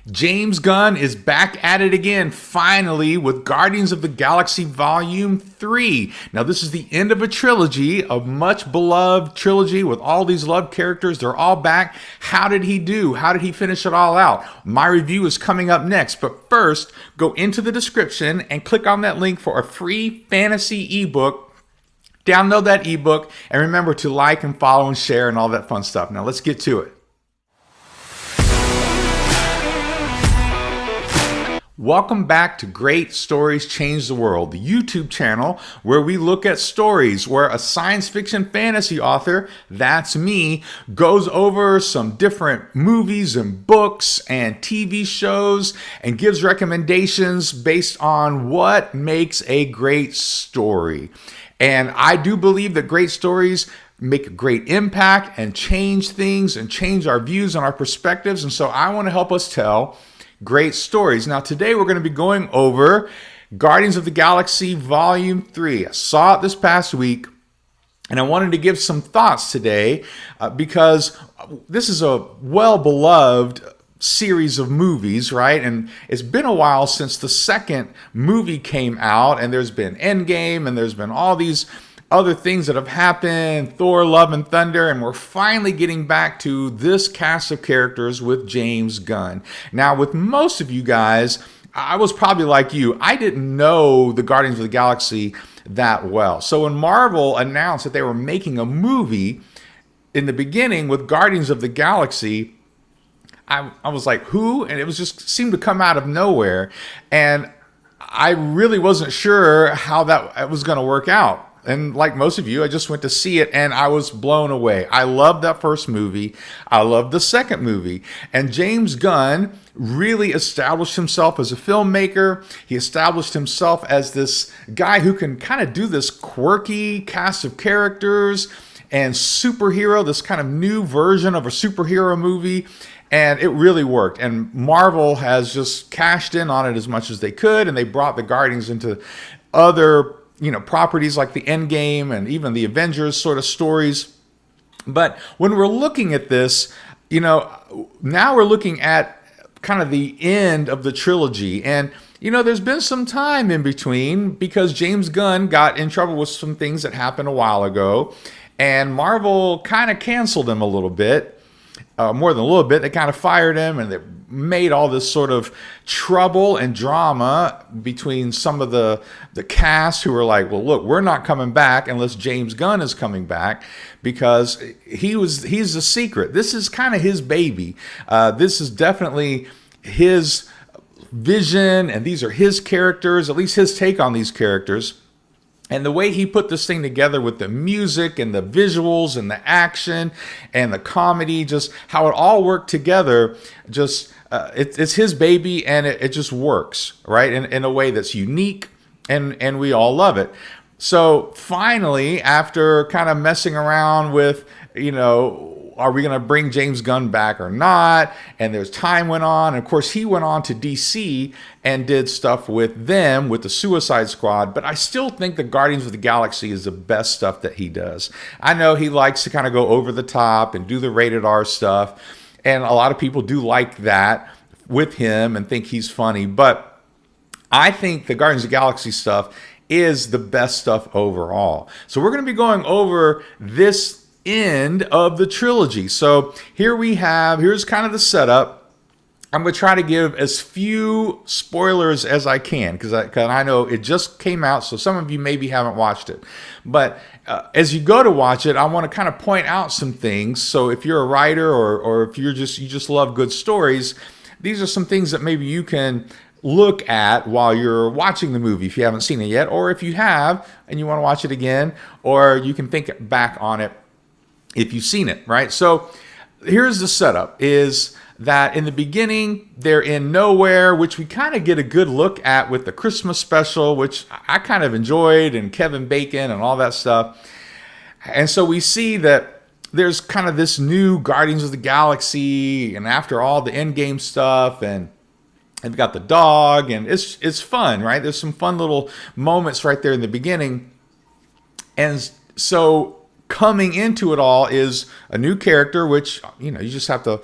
James Gunn is back at it again, finally, with Guardians of the Galaxy Volume 3. Now, this is the end of a trilogy, a much beloved trilogy with all these loved characters. They're all back. How did he do? How did he finish it all out? My review is coming up next, but first, go into the description and click on that link for a free fantasy ebook. Download that ebook, and remember to like and follow and share and all that fun stuff. Now, let's get to it. Welcome back to Great Stories Change the World, the YouTube channel where we look at stories where a science fiction fantasy author, that's me, goes over some different movies and books and TV shows and gives recommendations based on what makes a great story. And I do believe that great stories make a great impact and change things and change our views and our perspectives. And so I want to help us tell great stories. Now, today we're going to be going over Guardians of the Galaxy Volume 3. I saw it this past week, and I wanted to give some thoughts today because this is a well-beloved series of movies, right? And it's been a while since the second movie came out, and there's been Endgame, and there's been all these other things that have happened, Thor, Love and Thunder, and we're finally getting back to this cast of characters with James Gunn. Now, with most of you guys, I was probably like you. I didn't know the Guardians of the Galaxy that well. So when Marvel announced that they were making a movie in the beginning with Guardians of the Galaxy, I was like, who? And it was just seemed to come out of nowhere. And I really wasn't sure how that was going to work out. And like most of you, I just went to see it and I was blown away. I loved that first movie. I loved the second movie. And James Gunn really established himself as a filmmaker. He established himself as this guy who can kind of do this quirky cast of characters and superhero, this kind of new version of a superhero movie. And it really worked. And Marvel has just cashed in on it as much as they could. And they brought the Guardians into other properties like the Endgame and even the Avengers sort of stories. But when we're looking at this, now we're looking at kind of the end of the trilogy. And, there's been some time in between because James Gunn got in trouble with some things that happened a while ago. And Marvel kind of canceled him a little bit. More than a little bit, they kind of fired him and they made all this sort of trouble and drama between some of the cast who were like, well, look, we're not coming back unless James Gunn is coming back because he's the secret. This is kind of his baby. This is definitely his vision and these are his characters, at least his take on these characters. And the way he put this thing together with the music and the visuals and the action and the comedy, just how it all worked together, just it's his baby and it just works, right? In a way that's unique and we all love it. So finally, after kind of messing around with, are we going to bring James Gunn back or not? And there's time went on. And of course, he went on to DC and did stuff with them, with the Suicide Squad. But I still think the Guardians of the Galaxy is the best stuff that he does. I know he likes to kind of go over the top and do the rated R stuff. And a lot of people do like that with him and think he's funny. But I think the Guardians of the Galaxy stuff is the best stuff overall. So we're going to be going over this end of the trilogy. So here's kind of the setup. I'm going to try to give as few spoilers as I can because I know it just came out, so some of you maybe haven't watched it. But as you go to watch it, I want to kind of point out some things. So if you're a writer or if you just love good stories, these are some things that maybe you can look at while you're watching the movie if you haven't seen it yet, or if you have and you want to watch it again, or you can think back on it if you've seen it, right? So here's the setup, is that in the beginning, they're in nowhere, which we kind of get a good look at with the Christmas special, which I kind of enjoyed, and Kevin Bacon and all that stuff. And so we see that there's kind of this new Guardians of the Galaxy, and after all the Endgame stuff, and they've got the dog, and it's fun, right? There's some fun little moments right there in the beginning. And so coming into it all is a new character, which, you just have to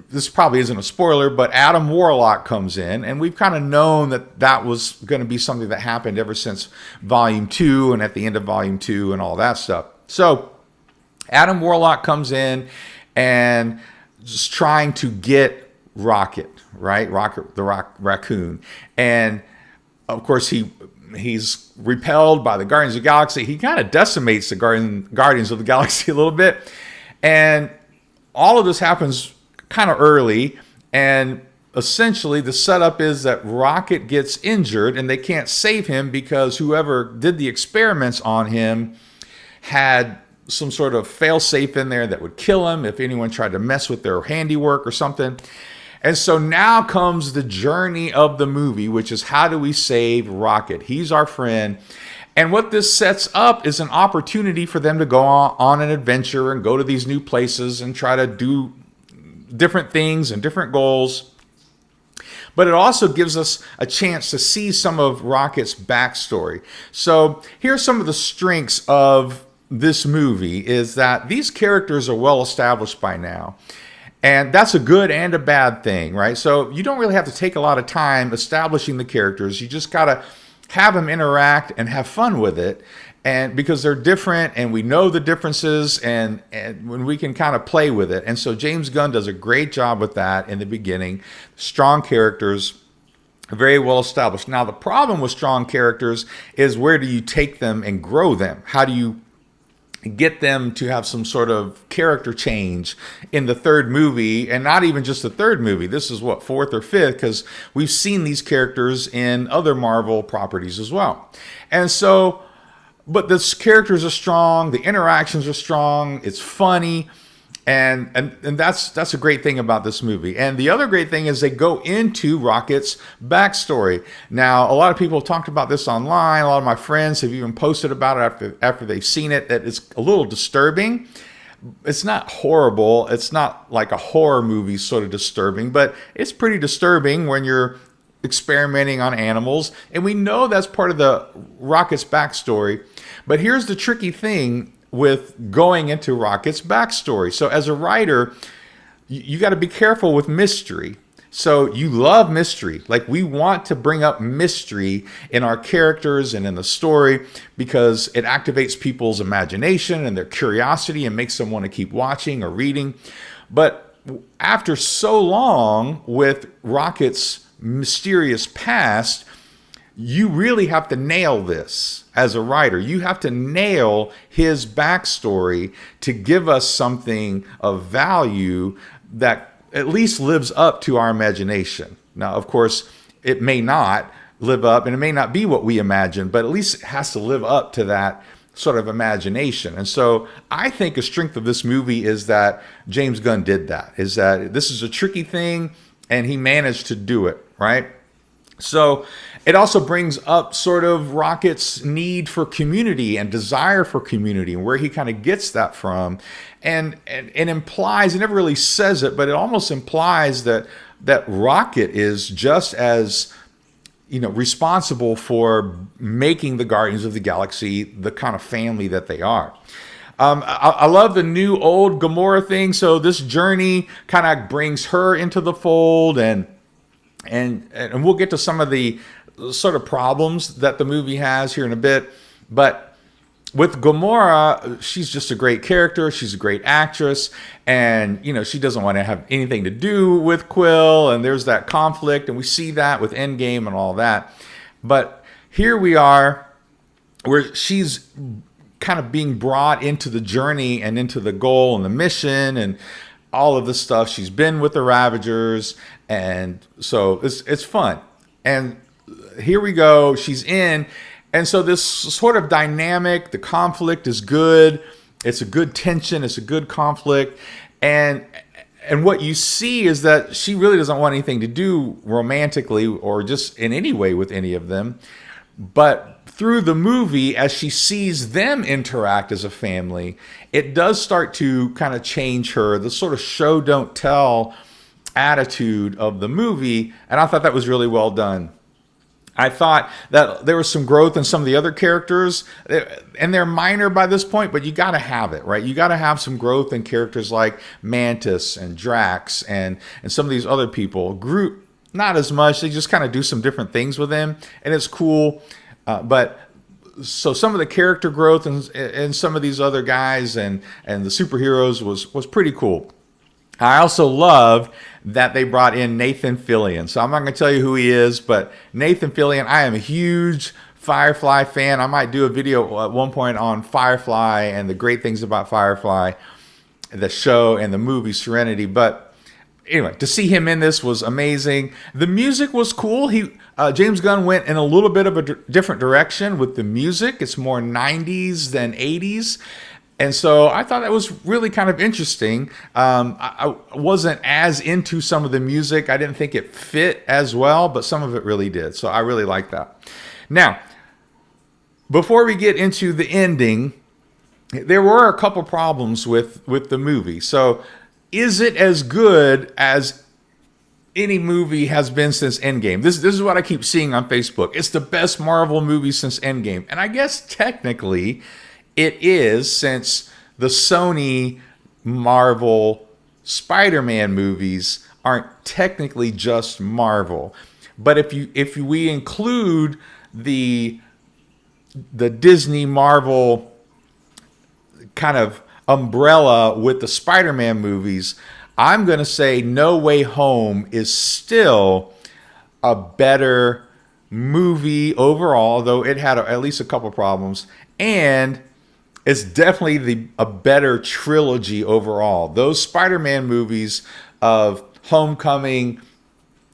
this probably isn't a spoiler, but Adam Warlock comes in, and we've kind of known that that was going to be something that happened ever since Volume 2 and at the end of Volume 2 and all that stuff. So Adam Warlock comes in and just trying to get Rocket, right? Rocket, the raccoon. And of course, he's repelled by the Guardians of the Galaxy. He kind of decimates the Guardians of the Galaxy a little bit. And all of this happens kind of early. And essentially, the setup is that Rocket gets injured and they can't save him because whoever did the experiments on him had some sort of fail-safe in there that would kill him if anyone tried to mess with their handiwork or something. And so now comes the journey of the movie, which is how do we save Rocket? He's our friend. And what this sets up is an opportunity for them to go on an adventure and go to these new places and try to do different things and different goals. But it also gives us a chance to see some of Rocket's backstory. So here's some of the strengths of this movie is that these characters are well established by now. And that's a good and a bad thing, right? So you don't really have to take a lot of time establishing the characters. You just got to have them interact and have fun with it. And because they're different and we know the differences and when we can kind of play with it. And so James Gunn does a great job with that in the beginning. Strong characters, very well established. Now, the problem with strong characters is where do you take them and grow them? How do you get them to have some sort of character change in the third movie, and not even just the third movie. This is what, fourth or fifth, because we've seen these characters in other Marvel properties as well. And so, but the characters are strong, the interactions are strong, it's funny, and that's a great thing about this movie. And the other great thing is they go into Rocket's backstory. Now, a lot of people have talked about this online. A lot of my friends have even posted about it after they've seen it, that it's a little disturbing. It's not horrible. It's not like a horror movie sort of disturbing, but it's pretty disturbing when you're experimenting on animals. And we know that's part of the Rocket's backstory. But here's the tricky thing with going into Rocket's backstory. So as a writer, you got to be careful with mystery. So you love mystery. Like, we want to bring up mystery in our characters and in the story because it activates people's imagination and their curiosity and makes them want to keep watching or reading. But after so long with Rocket's mysterious past, you really have to nail this as a writer. You have to nail his backstory to give us something of value that at least lives up to our imagination. Now, of course, it may not live up and it may not be what we imagine, but at least it has to live up to that sort of imagination. And so I think a strength of this movie is that James Gunn did that, is that this is a tricky thing and he managed to do it, right? So it also brings up sort of Rocket's need for community and desire for community and where he kind of gets that from. And it implies, it never really says it, but it almost implies that Rocket is just as, responsible for making the Guardians of the Galaxy the kind of family that they are. I love the new old Gamora thing. So this journey kind of brings her into the fold, and we'll get to some of the sort of problems that the movie has here in a bit. But with Gamora, she's just a great character. She's a great actress. And, she doesn't want to have anything to do with Quill. And there's that conflict. And we see that with Endgame and all that. But here we are where she's kind of being brought into the journey and into the goal and the mission and all of this stuff. She's been with the Ravagers. And so it's fun. And here we go. She's in. And so this sort of dynamic, the conflict is good. It's a good tension. It's a good conflict. And what you see is that she really doesn't want anything to do romantically or just in any way with any of them. But through the movie, as she sees them interact as a family, it does start to kind of change her, the sort of show don't tell attitude of the movie. And I thought that was really well done. I thought that there was some growth in some of the other characters, and they're minor by this point, but you got to have it, right? You got to have some growth in characters like Mantis and Drax and some of these other people. Groot, not as much. They just kind of do some different things with him, and it's cool. But so some of the character growth and some of these other guys and the superheroes was pretty cool. I also love that they brought in Nathan Fillion. So I'm not going to tell you who he is, but Nathan Fillion, I am a huge Firefly fan. I might do a video at one point on Firefly and the great things about Firefly, the show and the movie Serenity. But anyway, to see him in this was amazing. The music was cool. James Gunn went in a little bit of a different direction with the music. It's more 90s than 80s. And so I thought that was really kind of interesting. I wasn't as into some of the music. I didn't think it fit as well, but some of it really did. So I really like that. Now, before we get into the ending, there were a couple problems with the movie. So is it as good as any movie has been since Endgame? This is what I keep seeing on Facebook. It's the best Marvel movie since Endgame. And I guess technically it is, since the Sony Marvel Spider-Man movies aren't technically just Marvel. But if we include the Disney Marvel kind of umbrella with the Spider-Man movies, I'm going to say No Way Home is still a better movie overall, though it had at least a couple problems. And it's definitely a better trilogy overall. Those Spider-Man movies of Homecoming,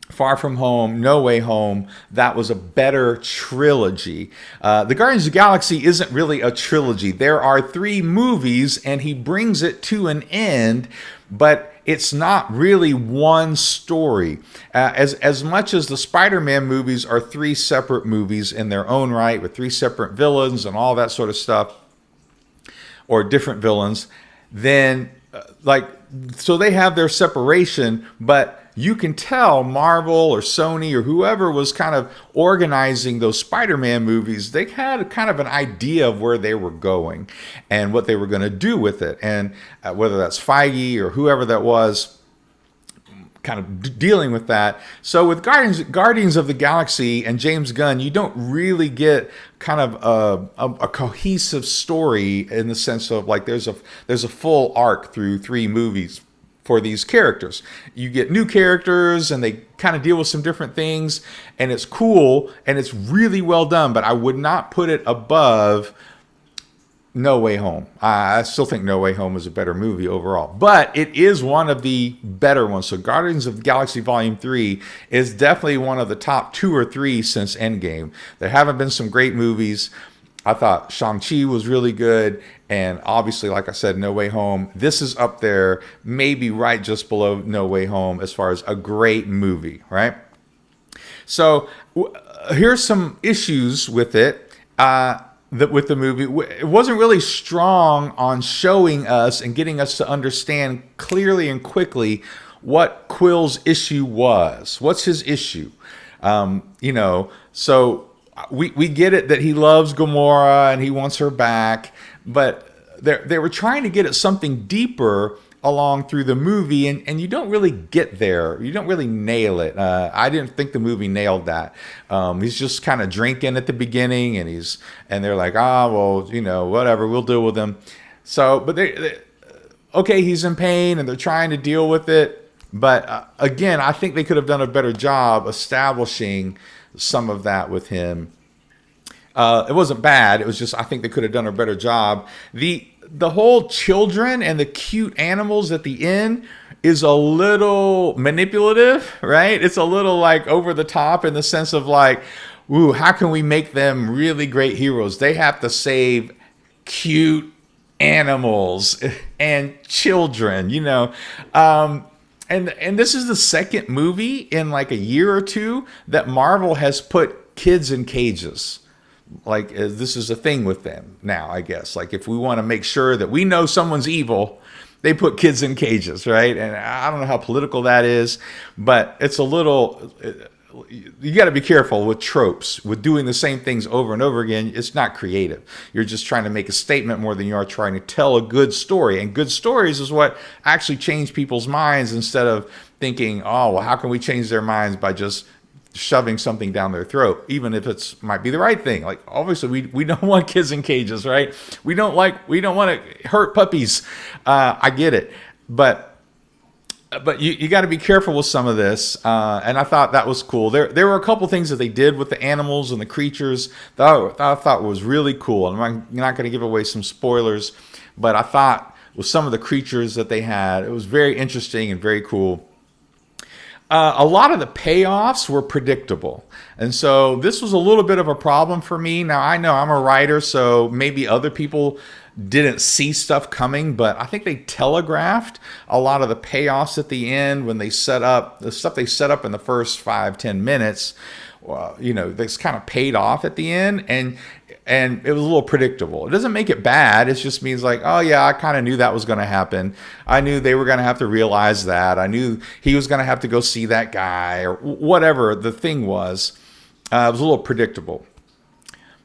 Far From Home, No Way Home, that was a better trilogy. The Guardians of the Galaxy isn't really a trilogy. There are 3 movies, and he brings it to an end, but it's not really one story. As much as the Spider-Man movies are 3 separate movies in their own right, with 3 separate villains and all that sort of stuff, or different villains, then so they have their separation, but you can tell Marvel or Sony or whoever was kind of organizing those Spider-Man movies, they had kind of an idea of where they were going and what they were going to do with it. And whether that's Feige or whoever that was kind of dealing with that. So with Guardians of the Galaxy and James Gunn, you don't really get kind of a cohesive story in the sense of like there's a full arc through 3 movies for these characters. You get new characters and they kind of deal with some different things, and it's cool and it's really well done, but I would not put it above No Way Home. I still think No Way Home is a better movie overall, but it is one of the better ones. So Guardians of the Galaxy Volume 3 is definitely one of the top 2 or 3 since Endgame. There haven't been some great movies. I thought Shang-Chi was really good, and obviously, like I said, No Way Home. This is up there, maybe right just below No Way Home as far as a great movie, right? So here's some issues with it. With the movie, it wasn't really strong on showing us and getting us to understand clearly and quickly what Quill's issue was. What's his issue? So we get it that he loves Gamora and he wants her back, but they were trying to get at something deeper along through the movie, and you don't really get there. You don't really nail it. I didn't think the movie nailed that. He's just kind of drinking at the beginning, and they're like, whatever, we'll deal with him. So, but okay, he's in pain, and they're trying to deal with it. But again, I think they could have done a better job establishing some of that with him. It wasn't bad. It was just I think they could have done a better job. The whole children and the cute animals at the end is a little manipulative, right? It's a little like over the top in the sense of like, ooh, how can we make them really great heroes? They have to save cute animals and children, And this is the second movie in like a year or two that Marvel has put kids in cages. Like this is a thing with them now, I guess. Like if we want to make sure that we know someone's evil, they put kids in cages, right? And I don't know how political that is, but it's a little you got to be careful with tropes, with doing the same things over and over again. It's not creative. You're just trying to make a statement more than you are trying to tell a good story. And good stories is what actually change people's minds, instead of thinking, oh, well, how can we change their minds by just shoving something down their throat, even if it's might be the right thing. Like, obviously we don't want kids in cages, right? We don't want to hurt puppies. I get it, but you got to be careful with some of this, and I thought that was cool. There were a couple things that they did with the animals and the creatures that I thought was really cool. And I'm not going to give away some spoilers, but I thought with some of the creatures that they had, it was very interesting and very cool. A lot of the payoffs were predictable. And so this was a little bit of a problem for me. Now, I know I'm a writer, so maybe other people didn't see stuff coming, but I think they telegraphed a lot of the payoffs at the end when they set up the stuff they set up in the first 5-10 minutes. This kind of paid off at the end, and it was a little predictable. It doesn't make it bad. It just means like, oh yeah, I kind of knew that was going to happen. I knew they were going to have to realize that. I knew he was going to have to go see that guy, or whatever the thing was. It was a little predictable.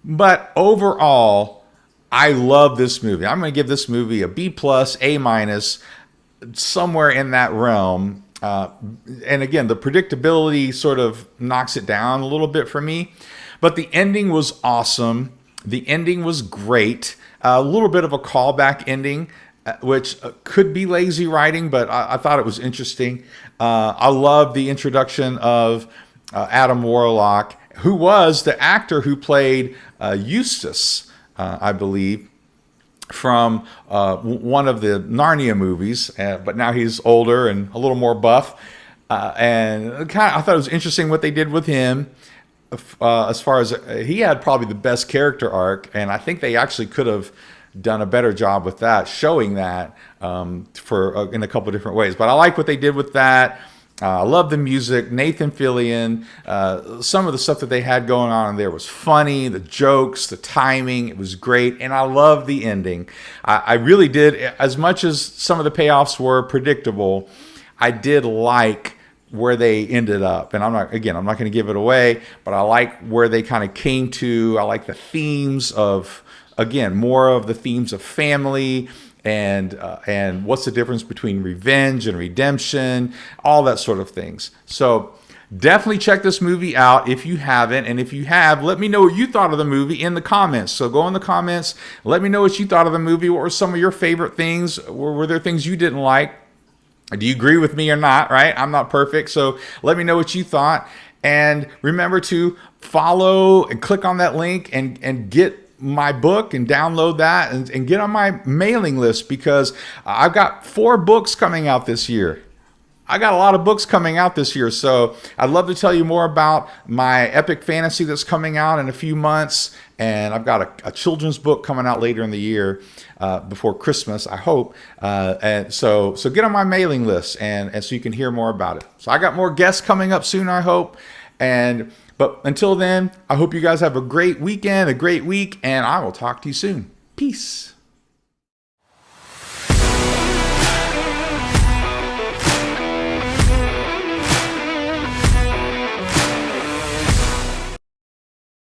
But overall, I love this movie. I'm going to give this movie a B+, A-, somewhere in that realm. And again, the predictability sort of knocks it down a little bit for me. But the ending was awesome. The ending was great. A little bit of a callback ending, which could be lazy writing, but I thought it was interesting. I love the introduction of Adam Warlock, who was the actor who played Eustace, I believe, from one of the Narnia movies, but now he's older and a little more buff. And I thought it was interesting what they did with him. As far as he had probably the best character arc, and I think they actually could have done a better job with that, showing that in a couple of different ways. But I like what they did with that. I love the music. Nathan Fillion, some of the stuff that they had going on in there was funny. The jokes, the timing, it was great. And I love the ending. I really did. As much as some of the payoffs were predictable, I did like where they ended up. And I'm not going to give it away, but I like where they kind of came to. I like the themes of, again, more of the themes of family, and what's the difference between revenge and redemption, all that sort of things. So definitely check this movie out if you haven't. And if you have, let me know what you thought of the movie in the comments. So go in the comments, let me know what you thought of the movie. What were some of your favorite things? Were there things you didn't like? Do you agree with me or not, right? I'm not perfect, so let me know what you thought. And remember to follow and click on that link and get my book and download that and get on my mailing list, because I've got 4 books coming out this year. I got a lot of books coming out this year, so I'd love to tell you more about my epic fantasy that's coming out in a few months, and I've got a children's book coming out later in the year, before Christmas, I hope. And so get on my mailing list, and so you can hear more about it. So I got more guests coming up soon, I hope. But until then, I hope you guys have a great weekend, a great week, and I will talk to you soon. Peace.